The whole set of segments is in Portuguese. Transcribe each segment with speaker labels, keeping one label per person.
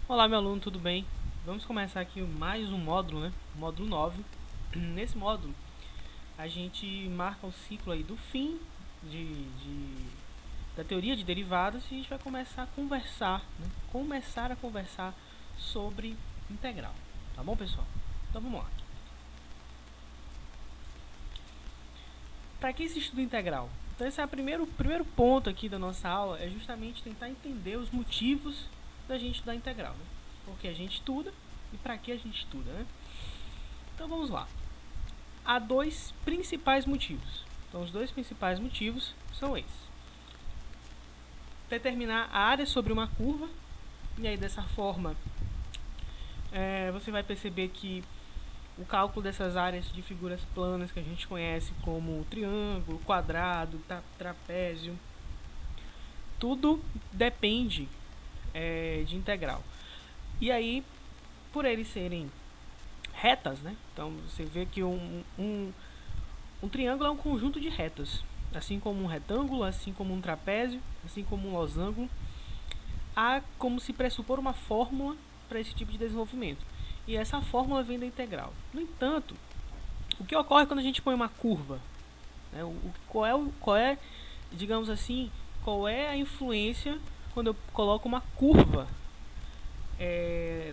Speaker 1: Olá, meu aluno, tudo bem? Vamos começar aqui mais um módulo, né? Módulo 9. Nesse módulo, a gente marca o ciclo aí do fim da teoria de derivadas e a gente vai começar a conversar, né? Começar a conversar sobre integral. Tá bom, pessoal? Então vamos lá. Para que se estuda integral? Então esse é o primeiro ponto aqui da nossa aula, é justamente tentar entender os motivos da gente estudar integral, né? Porque a gente estuda e para que a gente estuda, né? Então vamos lá. Há dois principais motivos. Então os dois principais motivos são esses. Determinar a área sobre uma curva, e aí dessa forma você vai perceber que o cálculo dessas áreas de figuras planas que a gente conhece como triângulo, quadrado, trapézio, tudo depende de integral. E aí, por eles serem retas, né? Então você vê que um triângulo é um conjunto de retas, assim como um retângulo, assim como um trapézio, assim como um losango. Há como se pressupor uma fórmula para esse tipo de desenvolvimento. E essa fórmula vem da integral. No entanto, o que ocorre quando a gente põe uma curva? Né? Qual é, digamos assim, qual é a influência quando eu coloco uma curva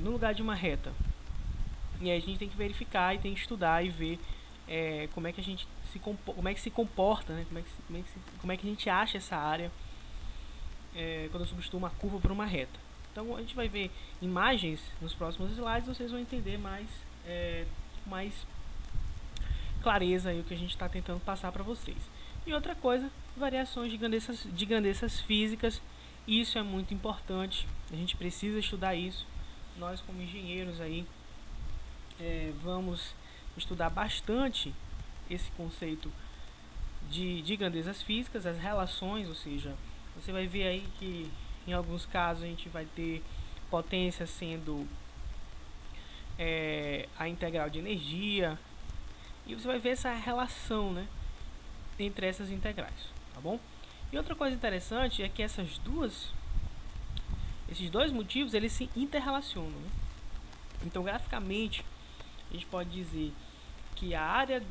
Speaker 1: no lugar de uma reta? E aí a gente tem que verificar e tem que estudar e ver como é que a gente se comporta, né? Como é que a gente acha essa área quando eu substituo uma curva por uma reta. Então a gente vai ver imagens nos próximos slides, vocês vão entender mais clareza aí o que a gente está tentando passar para vocês. E outra coisa, variações de grandezas físicas, isso é muito importante, a gente precisa estudar isso. Nós como engenheiros aí vamos estudar bastante esse conceito de grandezas físicas, as relações, ou seja, você vai ver aí que em alguns casos a gente vai ter potência sendo a integral de energia, e você vai ver essa relação, né, entre essas integrais, tá bom? E outra coisa interessante é que esses dois motivos eles se interrelacionam, né? Então graficamente a gente pode dizer que a área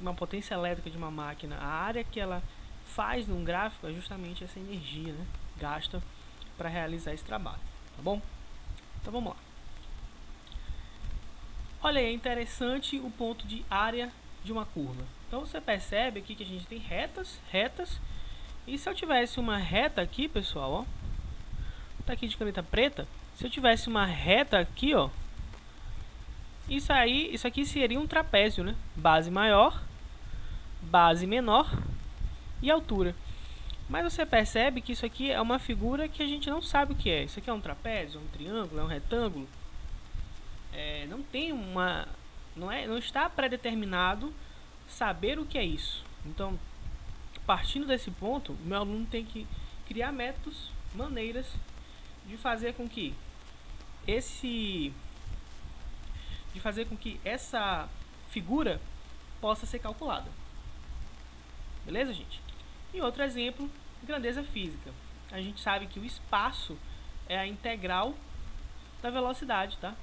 Speaker 1: uma potência elétrica de uma máquina, a área que ela faz num gráfico é justamente essa energia, né, gasta para realizar esse trabalho, tá bom? Então vamos lá. Olha aí, é interessante o ponto de área de uma curva. Então você percebe aqui que a gente tem retas, e se eu tivesse uma reta aqui, pessoal, ó, tá aqui de caneta preta, se eu tivesse uma reta aqui, ó, isso aqui seria um trapézio, né? Base maior, base menor e altura. Mas você percebe que isso aqui é uma figura que a gente não sabe o que é. Isso aqui é um trapézio, um triângulo, é um retângulo. Não tem uma... Não está pré-determinado saber o que é isso. Então, partindo desse ponto, o meu aluno tem que criar métodos, maneiras de fazer com que essa figura possa ser calculada. Beleza, gente? E outro exemplo, grandeza física. A gente sabe que o espaço é a integral da velocidade, tá?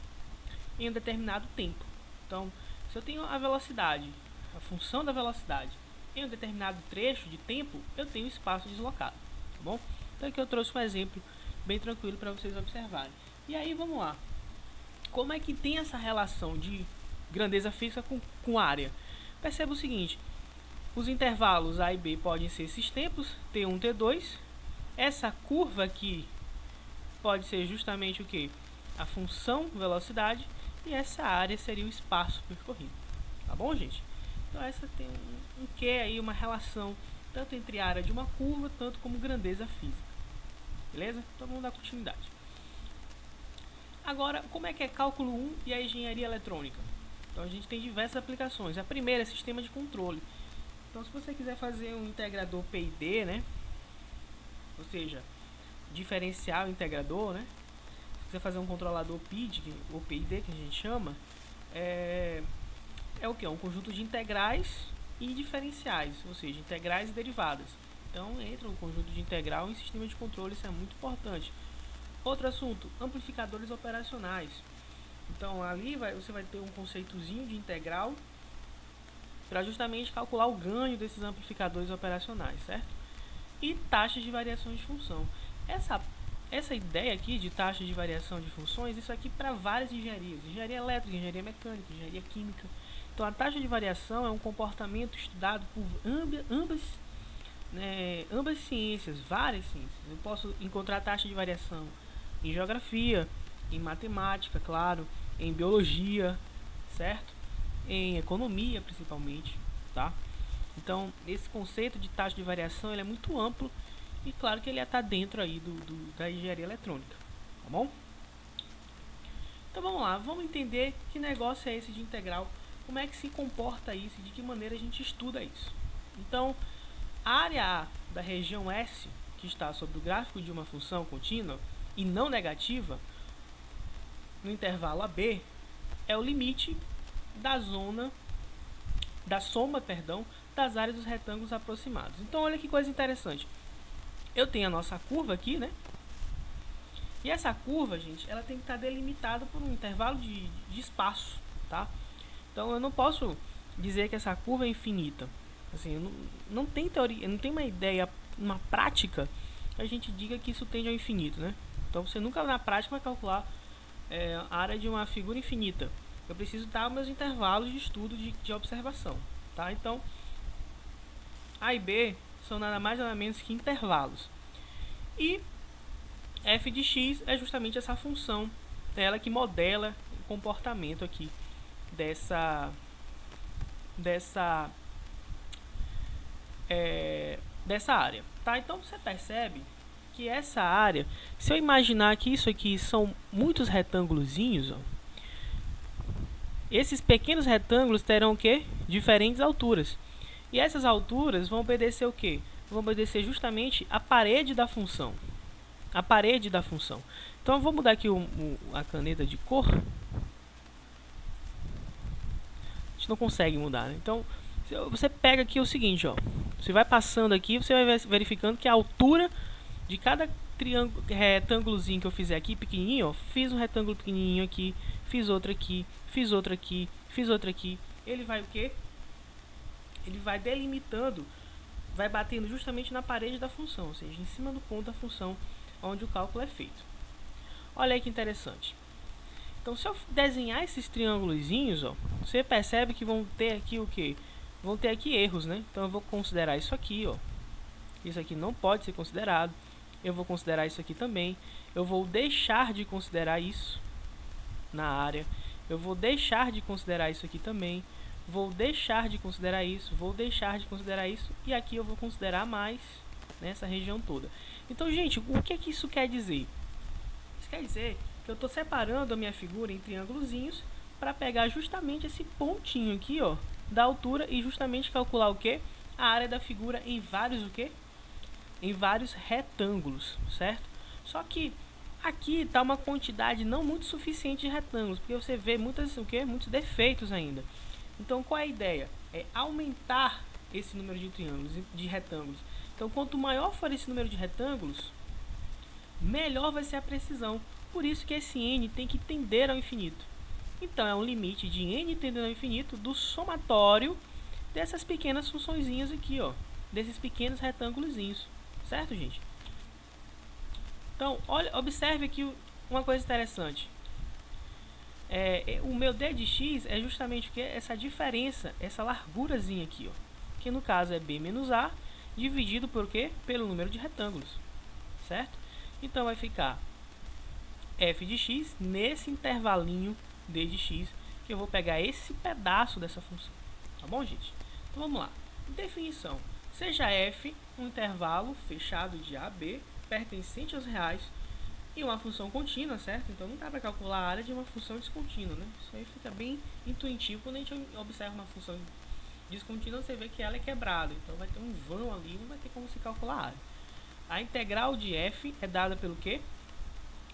Speaker 1: Em um determinado tempo. Então, se eu tenho a velocidade, a função da velocidade, em um determinado trecho de tempo, eu tenho espaço deslocado, tá bom? Então aqui eu trouxe um exemplo bem tranquilo para vocês observarem. E aí, vamos lá. Como é que tem essa relação de grandeza física com área? Perceba o seguinte, os intervalos A e B podem ser esses tempos, T1, T2. Essa curva aqui pode ser justamente o que? A função velocidade, e essa área seria o espaço percorrido. Tá bom, gente? Então essa tem um que aí, uma relação tanto entre a área de uma curva, tanto como grandeza física. Beleza? Então vamos dar continuidade. Agora, como é que é cálculo 1 e a engenharia eletrônica? Então a gente tem diversas aplicações. A primeira é sistema de controle. Então se você quiser fazer um integrador PID, né? Ou seja, diferencial integrador, né? Se quiser fazer um controlador PID, ou PID que a gente chama, é o que? É um conjunto de integrais e diferenciais, ou seja, integrais e derivadas. Então entra um conjunto de integral em sistema de controle, isso é muito importante. Outro assunto, amplificadores operacionais. Então ali você vai ter um conceitozinho de integral para justamente calcular o ganho desses amplificadores operacionais, certo? E taxas de variação de função. Essa ideia aqui de taxa de variação de funções, isso aqui para várias engenharias, engenharia elétrica, engenharia mecânica, engenharia química. Então a taxa de variação é um comportamento estudado por ambas ciências, várias ciências. Eu posso encontrar taxa de variação em geografia, em matemática, claro, em biologia, certo? Em economia, principalmente, tá? Então, esse conceito de taxa de variação ele é muito amplo e claro que ele está dentro aí da engenharia eletrônica, tá bom? Então vamos lá, vamos entender que negócio é esse de integral, como é que se comporta isso e de que maneira a gente estuda isso. Então, a área A da região S, que está sobre o gráfico de uma função contínua e não negativa, no intervalo AB, é o limite da soma das áreas dos retângulos aproximados. Então, olha que coisa interessante. Eu tenho a nossa curva aqui, né? E essa curva, gente, ela tem que estar delimitada por um intervalo de espaço, tá? Então, eu não posso dizer que essa curva é infinita. Assim, não tem teoria, não tem uma ideia, uma prática que a gente diga que isso tende ao infinito, né? Então, você nunca na prática vai calcular a área de uma figura infinita. Eu preciso dar meus intervalos de estudo de observação, tá? Então, A e B são nada mais nada menos que intervalos. E f de x é justamente essa função, ela que modela o comportamento aqui dessa área, tá? Então você percebe que essa área, se eu imaginar que isso aqui são muitos retângulozinhos, ó, esses pequenos retângulos terão o quê? Diferentes alturas. E essas alturas vão obedecer o quê? Vão obedecer justamente a parede da função. A parede da função. Então eu vou mudar aqui a caneta de cor. A gente não consegue mudar, né? Então você pega aqui o seguinte, ó. Você vai passando aqui, você vai verificando que a altura de cada retângulozinho que eu fizer aqui, pequenininho, ó, fiz um retângulo pequenininho aqui, fiz outro aqui, fiz outro aqui, fiz outro aqui. Ele vai o quê? Ele vai delimitando, vai batendo justamente na parede da função, ou seja, em cima do ponto da função onde o cálculo é feito. Olha aí que interessante. Então, se eu desenhar esses triângulozinhos, ó, você percebe que vão ter aqui o quê? Vão ter aqui erros, né? Então, eu vou considerar isso aqui, ó. Isso aqui não pode ser considerado. Eu vou considerar isso aqui também. Eu vou deixar de considerar isso na área. Eu vou deixar de considerar isso aqui também. Vou deixar de considerar isso. Vou deixar de considerar isso. E aqui eu vou considerar mais nessa região toda. Então, gente, o que isso quer dizer? Isso quer dizer que eu estou separando a minha figura em triângulozinhos para pegar justamente esse pontinho aqui, ó, da altura e justamente calcular o que? A área da figura em vários o quê? Em vários retângulos, certo? Só que aqui está uma quantidade não muito suficiente de retângulos, porque você vê muitos defeitos ainda. Então, qual é a ideia? É aumentar esse número de triângulos, de retângulos. Então, quanto maior for esse número de retângulos, melhor vai ser a precisão. Por isso que esse n tem que tender ao infinito. Então, é um limite de n tendendo ao infinito do somatório dessas pequenas funçõezinhas aqui, ó, desses pequenos retângulozinhos. Certo, gente? Então, observe aqui uma coisa interessante. O meu d de x é justamente o que? Essa diferença, essa largurazinha aqui, ó, que no caso é b menos a, dividido por quê? Pelo número de retângulos, certo? Então, vai ficar f de x nesse intervalinho d de x, que eu vou pegar esse pedaço dessa função. Tá bom, gente? Então, vamos lá. Definição. Seja f um intervalo fechado de a a b, pertencente aos reais, e uma função contínua, certo? Então, não dá para calcular a área de uma função descontínua, né? Isso aí fica bem intuitivo quando a gente observa uma função descontínua, você vê que ela é quebrada. Então, vai ter um vão ali, não vai ter como se calcular a área. A integral de f é dada pelo quê?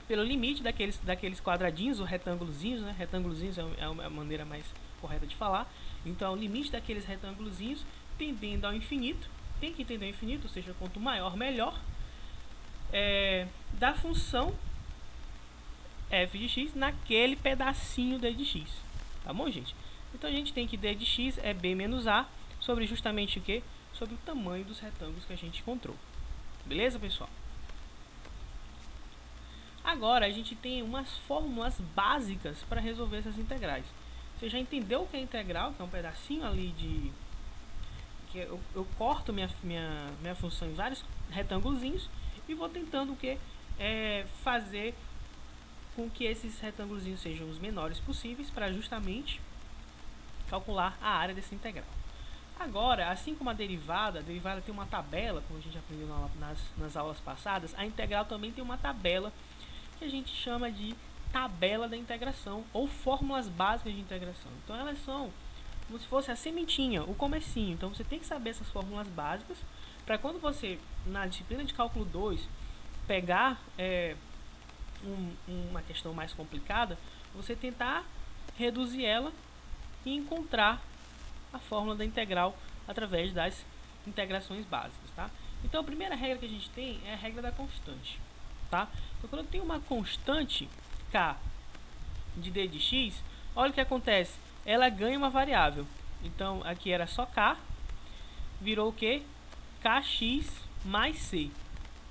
Speaker 1: Pelo limite daqueles quadradinhos ou retângulozinhos, né? Retângulozinhos é a maneira mais correta de falar. Então, o limite daqueles retângulozinhos tendendo ao infinito, tem que tender ao infinito, ou seja, quanto maior, melhor, da função f de x naquele pedacinho d de x. Tá bom, gente? Então a gente tem que d de x é b menos a sobre justamente o que? Sobre o tamanho dos retângulos que a gente encontrou. Beleza, pessoal? Agora a gente tem umas fórmulas básicas para resolver essas integrais. Você já entendeu o que é integral, que é um pedacinho ali de... que eu corto minha função em vários retângulozinhos e vou tentando o que? Fazer com que esses retângulos sejam os menores possíveis para justamente calcular a área dessa integral. Agora, assim como a derivada tem uma tabela, como a gente aprendeu nas aulas passadas, a integral também tem uma tabela que a gente chama de tabela da integração ou fórmulas básicas de integração. Então elas são como se fosse a sementinha, o comecinho. Então você tem que saber essas fórmulas básicas para quando você, na disciplina de cálculo 2, pegar uma questão mais complicada, você tentar reduzir ela e encontrar a fórmula da integral através das integrações básicas, tá? Então a primeira regra que a gente tem é a regra da constante, tá? Então quando eu tenho uma constante k de d de x, olha o que acontece, ela ganha uma variável. Então aqui era só k, virou o que? Kx mais c,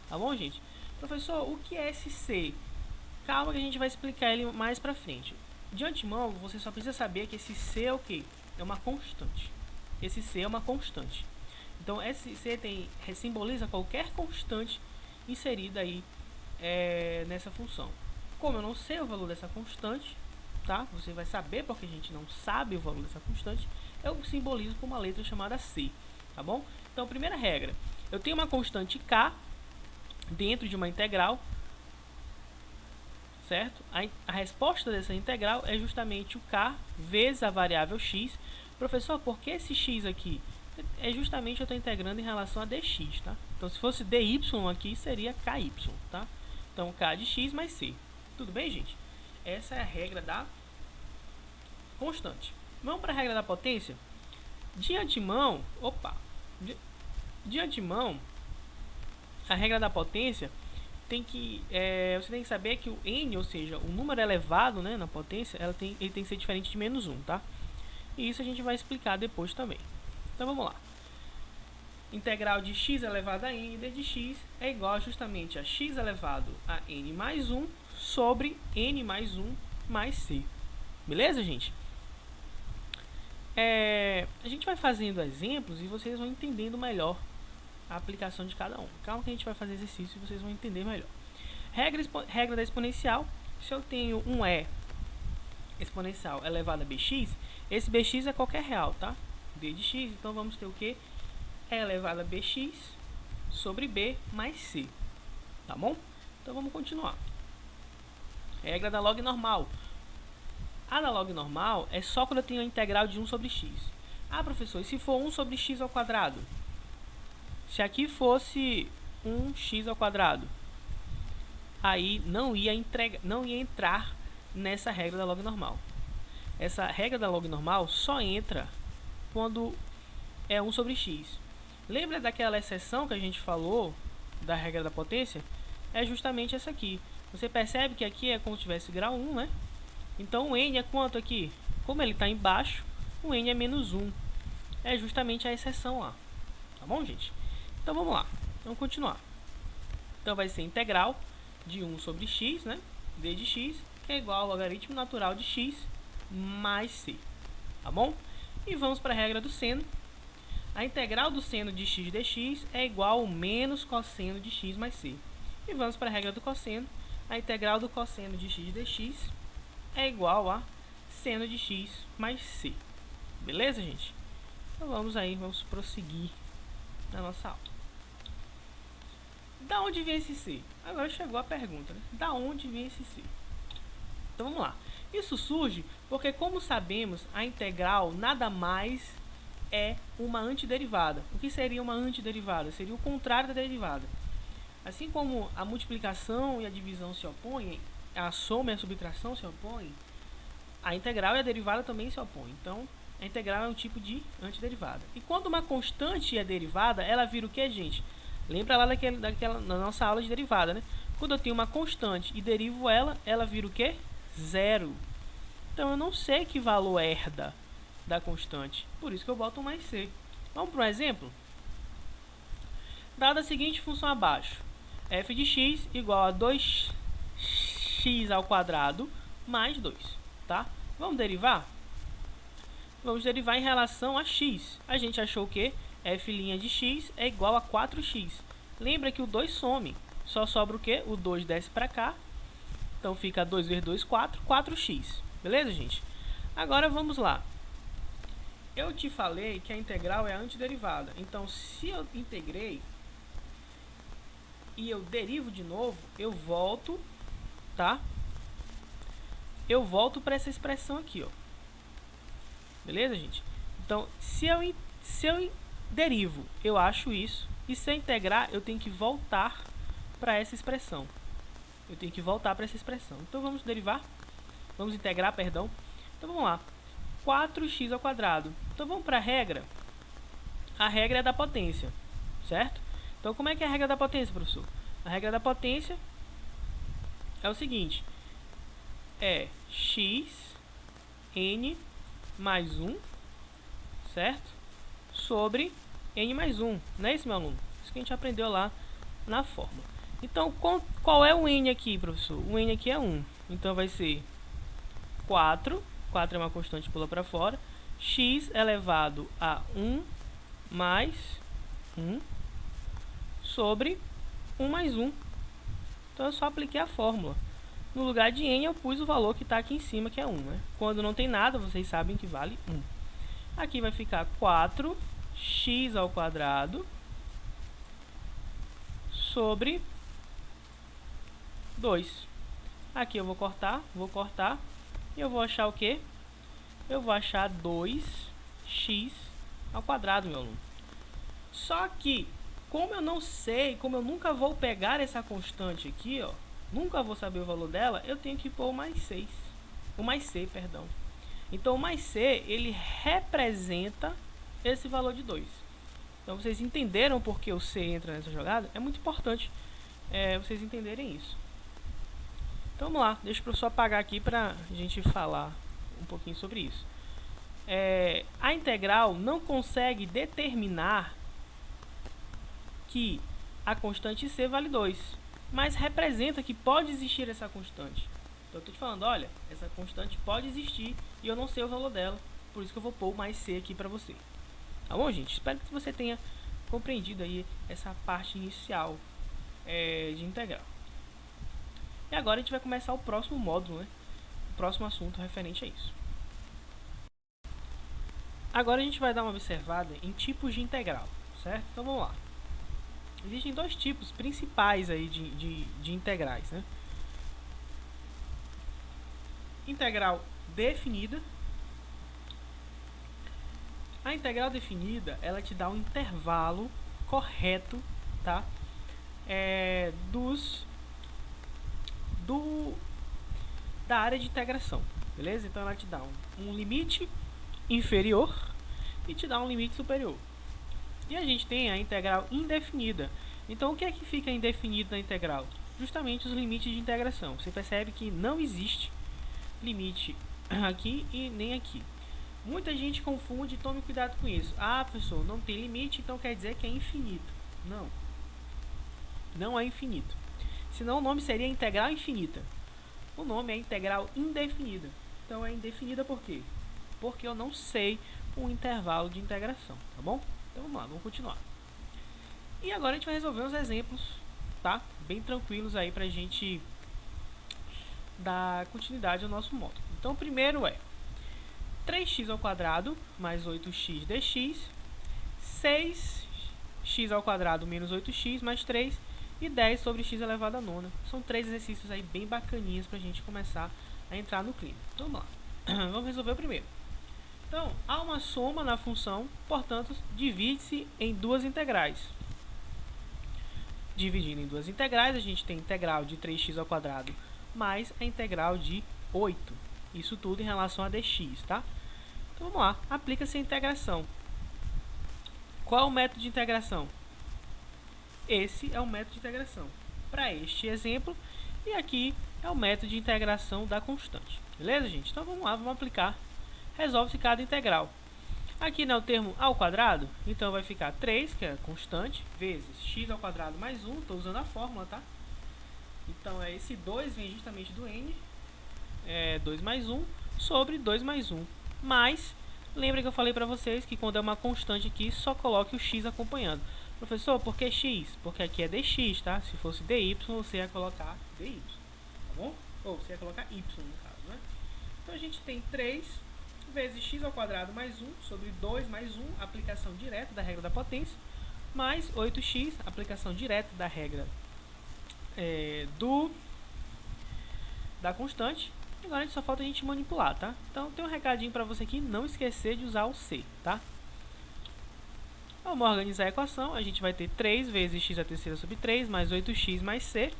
Speaker 1: tá bom, gente? Professor, o que é esse c? Calma que a gente vai explicar ele mais pra frente. De antemão, você só precisa saber que esse c é o que? É uma constante. Esse c é uma constante. Então, esse c simboliza qualquer constante inserida aí nessa função. Como eu não sei o valor dessa constante, tá? Você vai saber porque a gente não sabe o valor dessa constante. Eu simbolizo com uma letra chamada c, tá bom? Então, primeira regra. Eu tenho uma constante k dentro de uma integral, certo? A resposta dessa integral é justamente o k vezes a variável x. Professor, por que esse x aqui? É justamente eu estou integrando em relação a dx, tá? Então, se fosse dy aqui, seria ky, tá? Então, k de x mais c. Tudo bem, gente? Essa é a regra da constante. Vamos para a regra da potência? De antemão, a regra da potência você tem que saber que o n, ou seja, o número elevado, né, na potência, ele tem que ser diferente de menos 1, tá? E isso a gente vai explicar depois também. Então vamos lá. Integral de x elevado a n d de x é igual justamente a x elevado a n mais 1 sobre n mais 1 mais c. Beleza, gente? A gente vai fazendo exemplos e vocês vão entendendo melhor a aplicação de cada um. Calma que a gente vai fazer exercício e vocês vão entender melhor. Regra da exponencial. Se eu tenho um e exponencial elevado a bx, esse bx é qualquer real, tá? d de x, então vamos ter o que? E elevado a bx sobre b mais c, tá bom? Então vamos continuar. Regra da log normal. A da log normal é só quando eu tenho a integral de 1 sobre x. Ah, professor, e se for 1 sobre x ao quadrado? Se aqui fosse 1x ao quadrado, aí não ia entrar nessa regra da log normal. Essa regra da log normal só entra quando é 1 sobre x. Lembra daquela exceção que a gente falou da regra da potência? É justamente essa aqui. Você percebe que aqui é como se tivesse grau 1, né? Então o n é quanto aqui? Como ele está embaixo, o n é menos 1. É justamente a exceção lá. Tá bom, gente? Então vamos lá, vamos continuar. Então vai ser integral de 1 sobre x, né? d de x, que é igual ao logaritmo natural de x mais c. Tá bom? E vamos para a regra do seno. A integral do seno de x dx é igual ao menos cosseno de x mais c. E vamos para a regra do cosseno. A integral do cosseno de x dx é igual a seno de x mais c. Beleza, gente? Então vamos prosseguir na nossa aula. Da onde vem esse c? Agora chegou a pergunta, né? Da onde vem esse c? Então vamos lá. Isso surge porque, como sabemos, a integral nada mais é uma antiderivada. O que seria uma antiderivada? Seria o contrário da derivada. Assim como a multiplicação e a divisão se opõem, a soma e a subtração se opõem, a integral e a derivada também se opõem. Então, a integral é um tipo de antiderivada. E quando uma constante é derivada, ela vira o que, gente? Lembra lá na nossa aula de derivada, né? Quando eu tenho uma constante e derivo ela, ela vira o quê? Zero. Então eu não sei que valor herda da constante. Por isso que eu boto um mais c. Vamos para um exemplo? Dada a seguinte função abaixo. F de x igual a 2x ao quadrado mais 2. Tá? Vamos derivar? Vamos derivar em relação a x. A gente achou que f' de x é igual a 4x. Lembra que o 2 some. Só sobra o quê? O 2 desce para cá. Então fica 2 vezes 2, 4. 4x. Beleza, gente? Agora vamos lá. Eu te falei que a integral é a antiderivada. Então, se eu integrei e eu derivo de novo, eu volto, tá? Eu volto para essa expressão aqui, ó. Beleza, gente? Então, se eu derivo, eu acho isso. E se eu integrar, eu tenho que voltar para essa expressão. Eu tenho que voltar para essa expressão. Então, vamos derivar. Vamos integrar, perdão. Então, vamos lá. 4x ao quadrado. Então, vamos para a regra. A regra é da potência, certo? Então, como é que é a regra da potência, professor? A regra da potência é o seguinte. É x, n mais 1, certo? Sobre n mais 1. Não é isso, meu aluno? Isso que a gente aprendeu lá na fórmula. Então, qual é o n aqui, professor? O n aqui é 1. Então, vai ser 4. 4 é uma constante, pula para fora. X elevado a 1 mais 1 sobre 1 mais 1. Então, eu só apliquei a fórmula. No lugar de n, eu pus o valor que está aqui em cima, que é 1. Né? Quando não tem nada, vocês sabem que vale 1. Aqui vai ficar 4x ao quadrado sobre 2. Aqui eu vou cortar, e eu vou achar o quê? Eu vou achar 2x ao quadrado, meu aluno. Só que, como eu não sei, como eu nunca vou pegar essa constante aqui, ó, nunca vou saber o valor dela, eu tenho que pôr o mais 6. O mais c, perdão. Então, o mais c, ele representa esse valor de 2. Então, vocês entenderam por que o c entra nessa jogada? É muito importante vocês entenderem isso. Então, vamos lá. Deixa o professor apagar aqui para a gente falar um pouquinho sobre isso. A integral não consegue determinar que a constante c vale 2, mas representa que pode existir essa constante. Então, eu estou te falando, olha, essa constante pode existir e eu não sei o valor dela, por isso que eu vou pôr mais c aqui para você. Tá bom, gente? Espero que você tenha compreendido aí essa parte inicial de integral. E agora a gente vai começar o próximo módulo, né? O próximo assunto referente a isso. Agora a gente vai dar uma observada em tipos de integral, certo? Então vamos lá. Existem dois tipos principais aí de integrais, né? Integral definida. A integral definida, ela te dá um intervalo correto, tá? Da área de integração, beleza? Então ela te dá um limite inferior e te dá um limite superior. E a gente tem a integral indefinida. Então o que é que fica indefinido na integral? Justamente os limites de integração. Você percebe que não existe limite aqui e nem aqui. Muita gente confunde, tome cuidado com isso. Ah, professor, não tem limite, então quer dizer que é infinito. Não. Não é infinito. Senão o nome seria integral infinita. O nome é integral indefinida. Então é indefinida por quê? Porque eu não sei o intervalo de integração, tá bom? Então vamos lá, vamos continuar. E agora a gente vai resolver uns exemplos, tá? Bem tranquilos aí pra gente dar continuidade ao nosso módulo. Então o primeiro é 3x ao quadrado mais 8x dx, 6x ao quadrado menos 8x mais 3 e 10 sobre x elevado a nona. São três exercícios aí bem bacaninhas pra gente começar a entrar no clima. Então vamos lá. Vamos resolver o primeiro. Então, há uma soma na função, portanto, divide-se em duas integrais. Dividindo em duas integrais, a gente tem a integral de 3x ao quadrado mais a integral de 8. Isso tudo em relação a dx, tá? Então, vamos lá. Aplica-se a integração. Qual é o método de integração? Esse é o método de integração. para este exemplo. E aqui é o método de integração da constante. Beleza, gente? Então vamos lá, vamos aplicar. Resolve-se cada integral. Aqui, né, o termo ao quadrado, então vai ficar 3, que é a constante, vezes x ao quadrado mais 1, estou usando a fórmula, tá? Então, esse 2 vem justamente do n, 2 mais 1, sobre 2 mais 1, mais, lembra que eu falei para vocês que quando é uma constante aqui, só coloque o x acompanhando. Professor, por que x? Porque aqui é dx, tá? Se fosse dy, você ia colocar dy, tá bom? Ou você ia colocar y, no caso, né? Então, a gente tem 3 vezes x ao quadrado mais 1 sobre 2 mais 1, aplicação direta da regra da potência, mais 8x, aplicação direta da regra da constante. Agora só falta a gente manipular, tá? Então tem um recadinho para você aqui, não esquecer de usar o c, tá? Vamos organizar a equação. A gente vai ter 3 vezes x à terceira sobre 3 mais 8x mais c.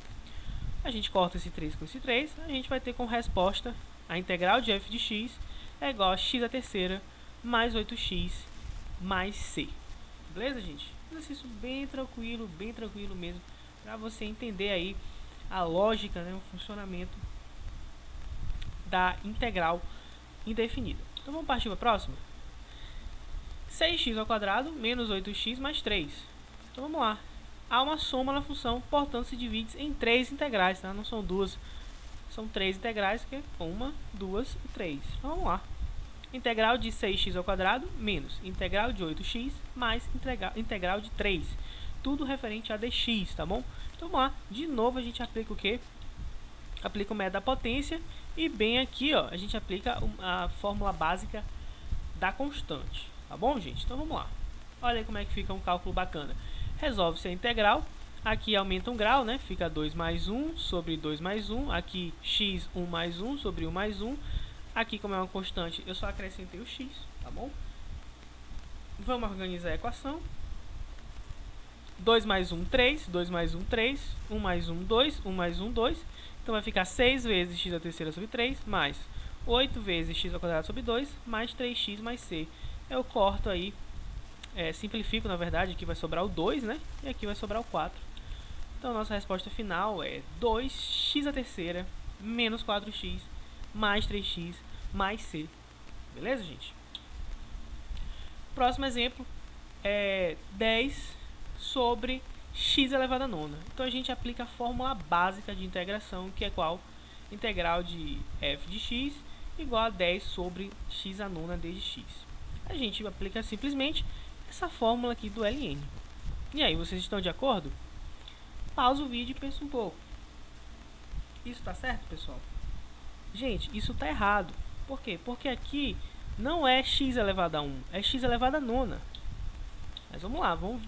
Speaker 1: A gente corta esse 3 com esse 3. A gente vai ter como resposta a integral de f de x é igual a x à terceira mais 8x mais c. Beleza, gente? Exercício bem tranquilo mesmo, para você entender aí a lógica, né, o funcionamento da integral indefinida. Então vamos partir para a próxima. 6x ao quadrado menos 8x mais 3. Então vamos lá. Há uma soma na função, portanto se divide em 3 integrais, tá? Não são duas. São 3 integrais, que é 1, 2 e 3. Então, vamos lá. Integral de 6x ao quadrado menos integral de 8x mais integral de 3. Tudo referente a dx, tá bom? Então, vamos lá. De novo, a gente aplica o quê? Aplica o método da potência. E bem aqui, ó, a gente aplica a fórmula básica da constante. Tá bom, gente? Então, vamos lá. Olha aí como é que fica um cálculo bacana. Resolve-se a integral. Aqui aumenta um grau, né? Fica 2 mais 1 sobre 2 mais 1. Aqui x 1 mais 1 sobre 1 mais 1. Aqui, como é uma constante, eu só acrescentei o x, tá bom? Vamos organizar a equação. 2 mais 1, 3. 2 mais 1, 3. 1 mais 1, 2. 1 mais 1, 2. Então, vai ficar 6 vezes x à terceira sobre 3, mais 8 vezes x ao quadrado sobre 2, mais 3x mais c. Eu corto aí, simplifico, na verdade, aqui vai sobrar o 2, né? E aqui vai sobrar o 4. Então, nossa resposta final é 2x à terceira menos 4x mais 3x mais c. Beleza, gente? Próximo exemplo é 10 sobre x elevado a nona. Então, a gente aplica a fórmula básica de integração, que é qual? Integral de f de x igual a 10 sobre x a nona d de x. A gente aplica simplesmente essa fórmula aqui do ln. E aí, vocês estão de acordo? Pausa o vídeo e pensa um pouco. Isso está certo, pessoal? Gente, isso está errado. Por quê? Porque aqui não é x elevado a 1, é x elevado a nona. Mas vamos lá, vamos...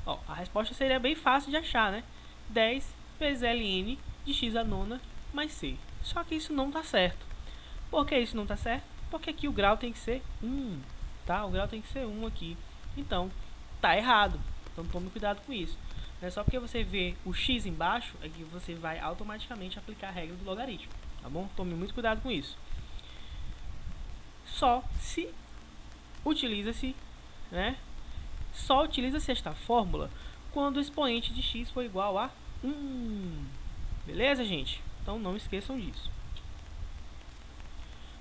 Speaker 1: Ó, a resposta seria bem fácil de achar, né? 10 vezes ln de x a nona mais c. Só que isso não está certo. Por que isso não está certo? Porque aqui o grau tem que ser 1, tá? O grau tem que ser 1 aqui. Então, tá errado. Então, tome cuidado com isso. Não é só porque você vê o x embaixo, é que você vai automaticamente aplicar a regra do logaritmo, tá bom? Tome muito cuidado com isso. Só se utiliza-se, né? Só utiliza-se esta fórmula quando o expoente de x for igual a 1. Beleza, gente? Então, não esqueçam disso.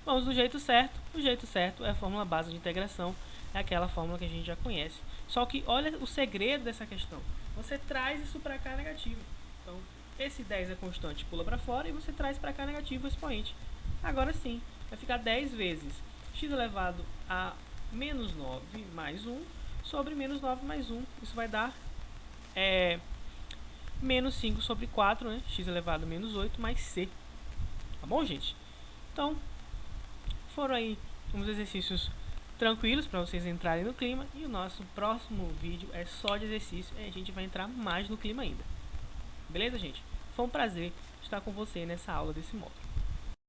Speaker 1: Vamos do jeito certo. O jeito certo é a fórmula básica de integração. É aquela fórmula que a gente já conhece. Só que olha o segredo dessa questão. Você traz isso para cá negativo. Então, esse 10 é constante, pula para fora e você traz para cá negativo o expoente. Agora sim, vai ficar 10 vezes x elevado a menos 9 mais 1 sobre menos 9 mais 1. Isso vai dar menos 5 sobre 4, né? X elevado a menos 8 mais c. Tá bom, gente? Então, foram aí uns exercícios tranquilos para vocês entrarem no clima. E o nosso próximo vídeo é só de exercício e a gente vai entrar mais no clima ainda. Beleza, gente? Foi um prazer estar com você nessa aula desse módulo.